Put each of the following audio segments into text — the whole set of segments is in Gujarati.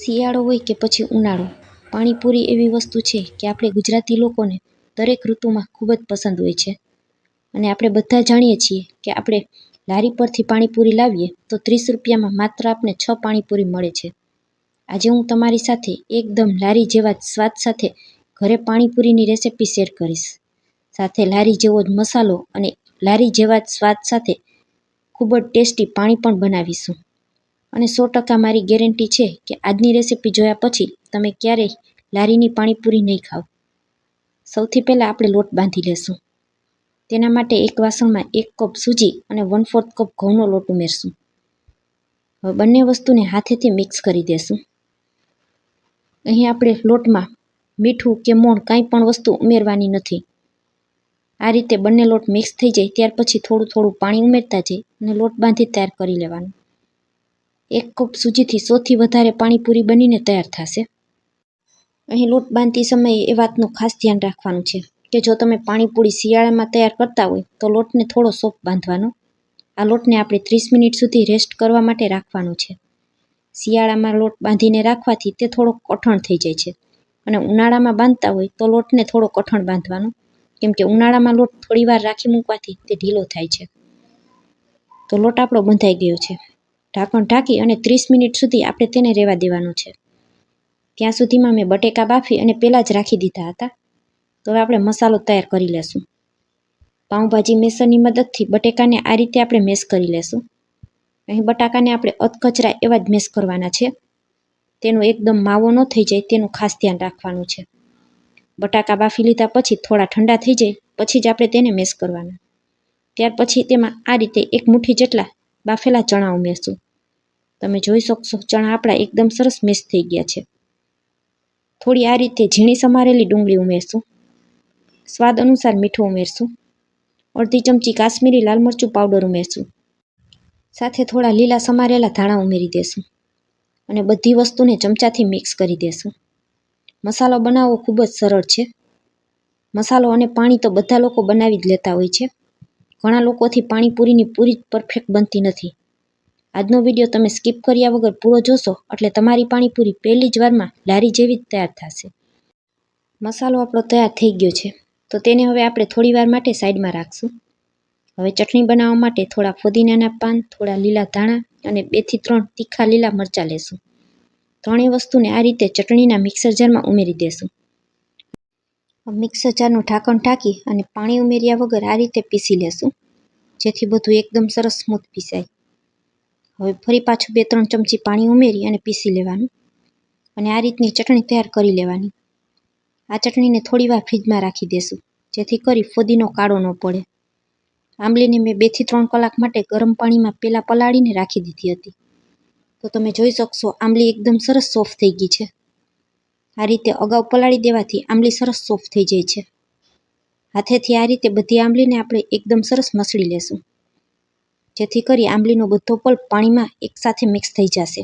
શિયાળો હોય કે પછી ઉનાળો, પાણીપુરી એવી વસ્તુ છે કે આપણે ગુજરાતી લોકોને દરેક ઋતુમાં ખૂબ જ પસંદ હોય છે. અને આપણે બધા જાણીએ છીએ કે આપણે લારી પરથી પાણીપુરી લાવીએ તો 30 રૂપિયામાં માત્ર આપને 6 પાણીપુરી મળે છે. આજે હું તમારી સાથે એકદમ લારી જેવા જ સ્વાદ સાથે ઘરે પાણીપુરીની રેસિપી શેર કરીશ. સાથે લારી જેવો જ મસાલો અને લારી જેવા જ સ્વાદ સાથે ખૂબ જ ટેસ્ટી પાણી પણ બનાવીશું. અને 100% મારી ગેરંટી છે કે આજની રેસિપી જોયા પછી તમે ક્યારેય લારીની પાણીપુરી નહીં ખાવ. સૌથી પહેલાં આપણે લોટ બાંધી લેશું. તેના માટે એક વાસણમાં 1 કપ સૂજી અને 1/4 કપ ઘઉંનો લોટ ઉમેરશું. હવે બંને વસ્તુને હાથેથી મિક્સ કરી દેશું. અહીં આપણે લોટમાં મીઠું કે મોણ કાંઈ પણ વસ્તુ ઉમેરવાની નથી. આ રીતે બંને લોટ મિક્સ થઈ જાય ત્યાર પછી થોડું થોડું પાણી ઉમેરતા જઈ અને લોટ બાંધી તૈયાર કરી લેવાનો. 1 કપ સૂજીથી 100થી વધારે પાણીપુરી બનીને તૈયાર થશે. અહીં લોટ બાંધતી સમયે એ વાતનું ખાસ ધ્યાન રાખવાનું છે કે જો તમે પાણીપુરી શિયાળામાં તૈયાર કરતા હોય તો લોટને થોડો સોફ્ટ બાંધવાનો. આ લોટને આપણે 30 મિનિટ સુધી રેસ્ટ કરવા માટે રાખવાનો છે. શિયાળામાં લોટ બાંધીને રાખવાથી તે થોડો કઠણ થઈ જાય છે અને ઉનાળામાં બાંધતા હોય તો લોટને થોડો કઠણ બાંધવાનો, કેમ કે ઉનાળામાં લોટ થોડી વાર રાખી મૂકવાથી તે ઢીલો થાય છે. તો લોટ આપણો બંધાઈ ગયો છે. ઢાંકણ ઢાંકી અને 30 મિનિટ સુધી આપણે તેને રહેવા દેવાનો છે. ત્યાં સુધીમાં મેં બટેકા બાફી અને પહેલાં જ રાખી દીધા હતા. તો હવે આપણે મસાલો તૈયાર કરી લેશું. પાઉંભાજી મેસરની મદદથી બટેકાને આ રીતે આપણે મેશ કરી લેશું. અહીં બટાકાને આપણે અધકચરા એવા જ મેશ કરવાના છે. તેનો એકદમ માવો ન થઈ જાય તેનું ખાસ ધ્યાન રાખવાનું છે. બટાકા બાફી લીધા પછી થોડા ઠંડા થઈ જાય પછી જ આપણે તેને મેશ કરવાના. ત્યાર પછી તેમાં આ રીતે 1 મુઠ્ઠી જેટલા બાફેલા ચણા ઉમેરશું. તમે જોઈ શકશો ચણા આપણા એકદમ સરસ મેશ થઈ ગયા છે. થોડી આ રીતે ઝીણી સમારેલી ડુંગળી ઉમેરશું. સ્વાદ અનુસાર મીઠું ઉમેરશું. અડધી ચમચી કાશ્મીરી લાલ મરચું પાવડર ઉમેરશું. સાથે થોડા લીલા સમારેલા ધાણા ઉમેરી દેશું અને બધી વસ્તુને ચમચાથી મિક્સ કરી દેશું. મસાલો બનાવવો ખૂબ જ સરળ છે. મસાલો અને પાણી તો બધા લોકો બનાવી જ લેતા હોય છે. ઘણા લોકોથી પાણીપુરીની પૂરી પરફેક્ટ બનતી નથી. આજનો વિડીયો તમે સ્કીપ કર્યા વગર પૂરો જોશો એટલે તમારી પાણીપુરી પહેલી જ વારમાં લારી જેવી જ તૈયાર થશે. મસાલો આપણો તૈયાર થઈ ગયો છે તો તેને હવે આપણે થોડી વાર માટે સાઈડમાં રાખશું. હવે ચટણી બનાવવા માટે થોડા ફુદીનાના પાન, થોડા લીલા ધાણા અને 2 થી 3 તીખા લીલા મરચાં લેશું. ત્રણેય વસ્તુને આ રીતે ચટણીના મિક્સર જારમાં ઉમેરી દેશું. મિક્સર જારનું ઢાંકણ ઢાંકી અને પાણી ઉમેર્યા વગર આ રીતે પીસી લેશું, જેથી બધું એકદમ સરસ સ્મૂથ પીસાય. હવે ફરી પાછું 2-3 ચમચી પાણી ઉમેરી અને પીસી લેવાનું અને આ રીતની ચટણી તૈયાર કરી લેવાની. આ ચટણીને થોડી વાર ફ્રીજમાં રાખી દેશું, જેથી કરી ફુદીનો કાળો ન પડે. આંબલીને મેં 2 થી 3 કલાક માટે ગરમ પાણીમાં પહેલાં પલાળીને રાખી દીધી હતી. તો તમે જોઈ શકશો આંબલી એકદમ સરસ સોફ્ટ થઈ ગઈ છે. આ રીતે અગાઉ પલાળી દેવાથી આંબલી સરસ સોફ્ટ થઈ જાય છે. હાથેથી આ રીતે બધી આંબલીને આપણે એકદમ સરસ મસળી લેશું, જેથી કરી આંબલીનો બધો પલ્પ પાણીમાં એકસાથે મિક્સ થઈ જશે.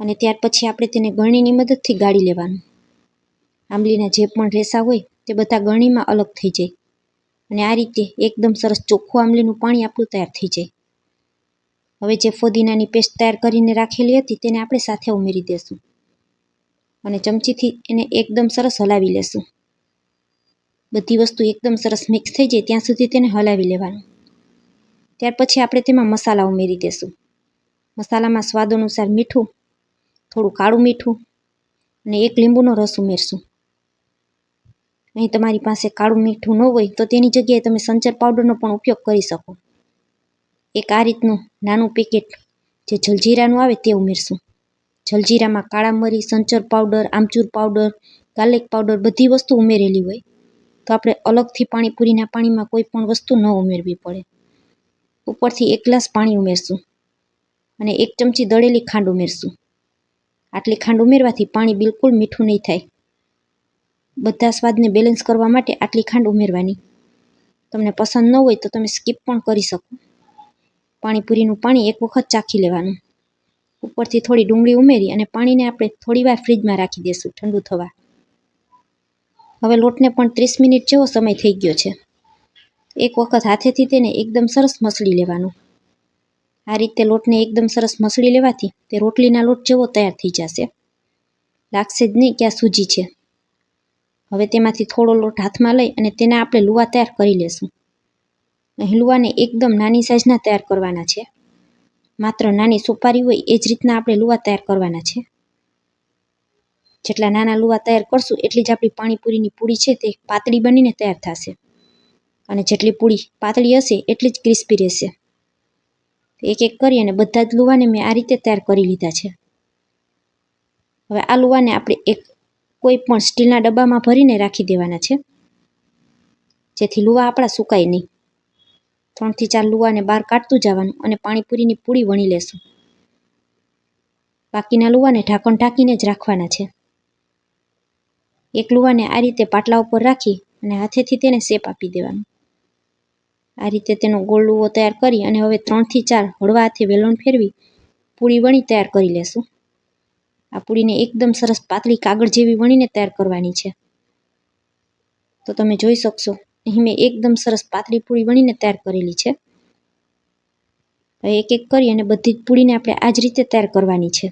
અને ત્યાર પછી આપણે તેને ગળણીની મદદથી ગાળી લેવાનું. આંબલીના જે પણ રેસા હોય તે બધા ગળણીમાં અલગ થઈ જાય અને આ રીતે એકદમ સરસ ચોખ્ખું આંબલીનું પાણી આપણું તૈયાર થઈ જાય. હવે જે ફુદીનાની પેસ્ટ તૈયાર કરીને રાખેલી હતી તેને આપણે સાથે ઉમેરી દેશું અને ચમચીથી એને એકદમ સરસ હલાવી લેશું. બધી વસ્તુ એકદમ સરસ મિક્સ થઈ જાય ત્યાં સુધી તેને હલાવી લેવાનું. ત્યાર પછી આપણે તેમાં મસાલા ઉમેરી દેશું. મસાલામાં સ્વાદ અનુસાર મીઠું, થોડું કાળું મીઠું અને 1 લીંબુનો રસ ઉમેરશું. અહીં તમારી પાસે કાળું મીઠું ન હોય તો તેની જગ્યાએ તમે સંચર પાવડરનો પણ ઉપયોગ કરી શકો. એક આ રીતનું નાનું પેકેટ જે જલજીરાનું આવે તે ઉમેરશું. જલજીરામાં કાળા મરી, સંચર પાવડર, આમચૂર પાવડર, ગાર્લિક પાવડર બધી વસ્તુ ઉમેરેલી હોય તો આપણે અલગથી પાણીપુરીના પાણીમાં કોઈ પણ વસ્તુ ન ઉમેરવી પડે. ઉપરથી 1 ગ્લાસ પાણી ઉમેરશું અને 1 ચમચી દળેલી ખાંડ ઉમેરશું. આટલી ખાંડ ઉમેરવાથી પાણી બિલકુલ મીઠું નહીં થાય. બધા સ્વાદને બેલેન્સ કરવા માટે આટલી ખાંડ ઉમેરવાની. તમને પસંદ ન હોય તો તમે સ્કીપ પણ કરી શકો. પાણીપુરીનું પાણી એક વખત ચાખી લેવાનું. ઉપરથી થોડી ડુંગળી ઉમેરી અને પાણીને આપણે થોડીવાર ફ્રીજમાં રાખી દઈશું ઠંડુ થવા. હવે લોટને પણ 30 મિનિટ જેવો સમય થઈ ગયો છે. એક વખત હાથેથી તેને એકદમ સરસ મસળી લેવાનું. આ રીતે લોટને એકદમ સરસ મસળી લેવાથી તે રોટલીના લોટ જેવો તૈયાર થઈ જશે. લાગશે જ નહીં કે આ સૂજી છે. હવે તેમાંથી થોડો લોટ હાથમાં લઈ અને તેના આપણે લુવા તૈયાર કરી લેશું. અહીં લુવાને એકદમ નાની સાઇઝના તૈયાર કરવાના છે. માત્ર નાની સોપારી હોય એ જ રીતના આપણે લુવા તૈયાર કરવાના છે. જેટલા નાના લુવા તૈયાર કરશું એટલી જ આપણી પાણીપુરીની પૂરી છે તે પાતળી બનીને તૈયાર થશે. અને જેટલી પૂરી પાતળી હશે એટલી જ ક્રિસ્પી રહેશે. એક એક કરી અને બધા જ લુવાને મેં આ રીતે તૈયાર કરી લીધા છે. હવે આ લુવાને આપણે કોઈ પણ સ્ટીલના ડબ્બામાં ભરીને રાખી દેવાના છે, જેથી લુવા આપણા સુકાય નહીં. 3 થી 4 લુવાને બહાર કાઢતું જવાનું અને પાણીપુરીની પૂરી વણી લેશું. બાકીના લુવાને ઢાંકણ ઢાંકીને જ રાખવાના છે. એક લુવાને આ રીતે પાટલા ઉપર રાખી અને હાથેથી તેને શેપ આપી દેવાનો. આ રીતે તેનો ગોળ લુવો તૈયાર કરી અને હવે 3 થી 4 હળવા હાથે વેલણ ફેરવી પૂરી વણી તૈયાર કરી લેશું. આ પૂરીને એકદમ સરસ પાતળી કાગળ જેવી વણીને તૈયાર કરવાની છે. તો તમે જોઈ શકશો અહીં મેં એકદમ સરસ પાતળી પૂરી વણીને તૈયાર કરેલી છે. હવે એક એક કરી અને બધી જ પૂરીને આપણે આ જ રીતે તૈયાર કરવાની છે.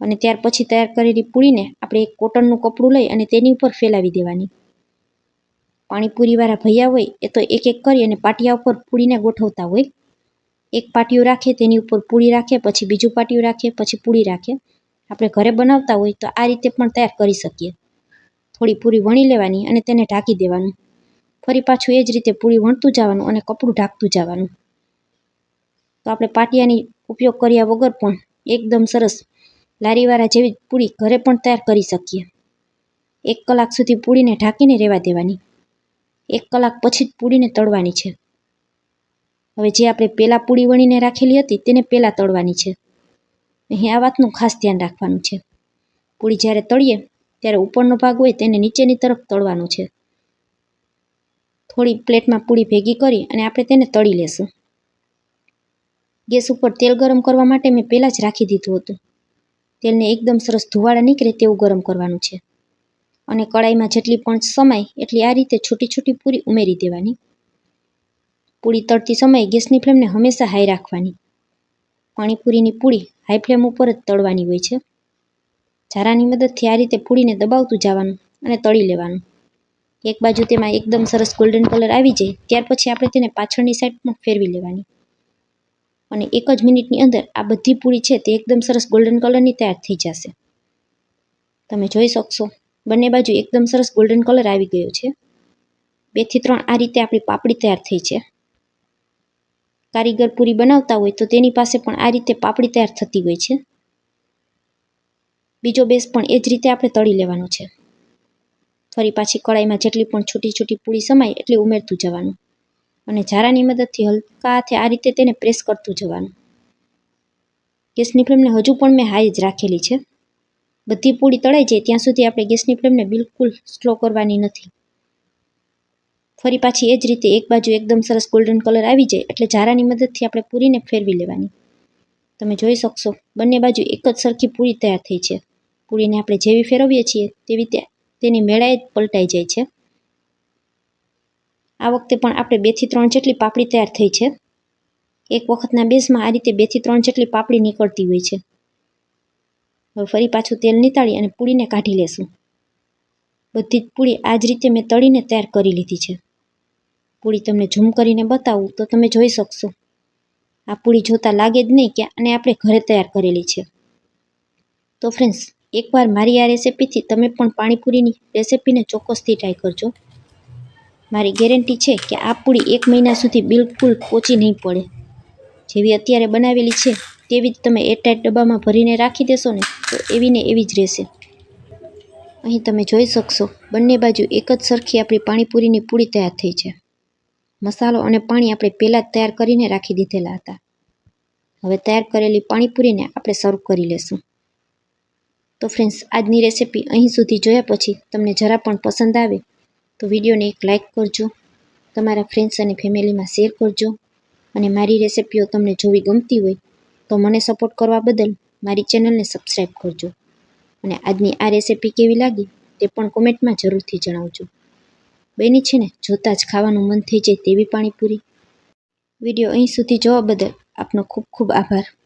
અને ત્યાર પછી તૈયાર કરેલી પૂરીને આપણે એક કોટનનું કપડું લઈ અને તેની ઉપર ફેલાવી દેવાની. પાણીપુરીવાળા ભૈયા હોય એ તો એક એક કરી અને પાટિયા ઉપર પૂરીને ગોઠવતા હોય. એક પાટિયું રાખે તેની ઉપર પૂરી રાખે, પછી બીજું પાટિયું રાખે, પછી પૂરી રાખે. આપણે ઘરે બનાવતા હોય તો આ રીતે પણ તૈયાર કરી શકીએ. થોડી પૂરી વણી લેવાની અને તેને ઢાંકી દેવાનું. ફરી પાછું એ જ રીતે પૂરી વણતું જવાનું અને કપડું ઢાંકતું જવાનું. તો આપણે પાટિયાની ઉપયોગ કર્યા વગર પણ એકદમ સરસ લારીવાળા જેવી પૂરી ઘરે પણ તૈયાર કરી શકીએ. 1 કલાક સુધી પૂરીને ઢાંકીને રહેવા દેવાની. 1 કલાક પછી જ પૂરીને તળવાની છે. હવે જે આપણે પહેલાં પૂરી વણીને રાખેલી હતી તેને પહેલાં તળવાની છે. અહીં આ વાતનું ખાસ ધ્યાન રાખવાનું છે. પૂરી જ્યારે તળીએ ત્યારે ઉપરનો ભાગ હોય તેને નીચેની તરફ તળવાનો છે. થોડી પ્લેટમાં પૂરી ભેગી કરી અને આપણે તેને તળી લેશું. ગેસ ઉપર તેલ ગરમ કરવા માટે મેં પહેલાં જ રાખી દીધું હતું. તેલને એકદમ સરસ ધુવાળા નીકળે તેવું ગરમ કરવાનું છે. અને કડાઈમાં જેટલી પણ સમાય એટલી આ રીતે છોટી છોટી પૂરી ઉમેરી દેવાની. પૂરી તળતી સમયે ગેસની ફ્લેમને હંમેશા હાઈ રાખવાની. પાણીપુરીની પૂરી હાઈ ફ્લેમ ઉપર જ તળવાની હોય છે. ઝારાની મદદથી આ રીતે પૂરીને દબાવતું જવાનું અને તળી લેવાનું. એક બાજુ તેમાં એકદમ સરસ ગોલ્ડન કલર આવી જાય ત્યાર પછી આપણે તેને પાછળની સાઈડ પણ ફેરવી લેવાની. અને 1 જ મિનિટની અંદર આ બધી પૂરી છે તે એકદમ સરસ ગોલ્ડન કલરની તૈયાર થઈ જશે. તમે જોઈ શકશો બંને બાજુ એકદમ સરસ ગોલ્ડન કલર આવી ગયો છે. 2 થી 3 આ રીતે આપણી પાપડી તૈયાર થઈ છે. કારીગર પૂરી બનાવતા હોય તો તેની પાસે પણ આ રીતે પાપડી તૈયાર થતી હોય છે. બીજો બેઝ પણ એ જ રીતે આપણે તળી લેવાનો છે. ફરી પાછી કડાઈમાં જેટલી પણ છોટી છોટી પૂરી સમાય એટલી ઉમેરતું જવાનું અને ઝારાની મદદથી હલકા હાથે આ રીતે તેને પ્રેસ કરતું જવાનું. ગેસની ફ્લેમને હજુ પણ મેં હાઈ જ રાખેલી છે. બધી પૂરી તળાઈ જાય ત્યાં સુધી આપણે ગેસની ફ્લેમને બિલકુલ સ્લો કરવાની નથી. ફરી પાછી એ જ રીતે એક બાજુ એકદમ સરસ ગોલ્ડન કલર આવી જાય એટલે ઝારાની મદદથી આપણે પૂરીને ફેરવી લેવાની. તમે જોઈ શકશો બંને બાજુ એક જ સરખી પૂરી તૈયાર થઈ છે. પૂરીને આપણે જેવી ફેરવીએ છીએ તેવી તેની મેળાએ જ પલટાઈ જાય છે. આ વખતે પણ આપણે 2 થી 3 જેટલી પાપડી તૈયાર થઈ છે. એક વખતના બેઝમાં આ રીતે 2 થી 3 જેટલી પાપડી નીકળતી હોય છે. હવે ફરી પાછું તેલ નીતાળી અને પૂરીને કાઢી લેશું. બધી જ પૂરી આ જ રીતે મેં તળીને તૈયાર કરી લીધી છે. પૂરી તમને ઝૂમ કરીને બતાવું તો તમે જોઈ શકશો. આ પૂરી જોતાં લાગે જ નહીં કે આને આપણે ઘરે તૈયાર કરેલી છે. તો ફ્રેન્ડ્સ એકવાર મારી આ રેસિપીથી તમે પણ પાણીપુરીની રેસિપીને ચોક્કસથી ટ્રાય કરજો. મારી ગેરંટી છે કે આ પૂરી 1 મહિના સુધી બિલકુલ પોચી નહીં પડે. જેવી અત્યારે બનાવેલી છે તેવી જ તમે એરટાઈટ ડબ્બામાં ભરીને રાખી દેશો ને તો એવી ને એવી જ રહેશે. અહીં તમે જોઈ શકશો બંને બાજુ એક જ સરખી આપણી પાણીપુરીની પૂરી તૈયાર થઈ છે. મસાલો અને પાણી આપણે પહેલાં જ તૈયાર કરીને રાખી દીધેલા હતા. હવે તૈયાર કરેલી પાણીપુરીને આપણે સર્વ કરી લેશું. તો ફ્રેન્ડ્સ આજની રેસિપી અહીં સુધી જોયા પછી તમને જરા પણ પસંદ આવે તો વિડીયોને એક લાઇક કરજો, તમારા ફ્રેન્ડ્સ અને ફેમિલીમાં શેર કરજો અને મારી રેસિપીઓ તમને જોવી ગમતી હોય તો મને સપોર્ટ કરવા બદલ મારી ચેનલને સબસ્ક્રાઈબ કરજો. અને આજની આ રેસિપી કેવી લાગી તે પણ કોમેન્ટમાં જરૂરથી જણાવજો. બની છે ને જોતાં જ ખાવાનું મન થઈ જાય તેવી પાણીપુરી. વિડીયો અહીં સુધી જોવા બદલ આપનો ખૂબ ખૂબ આભાર.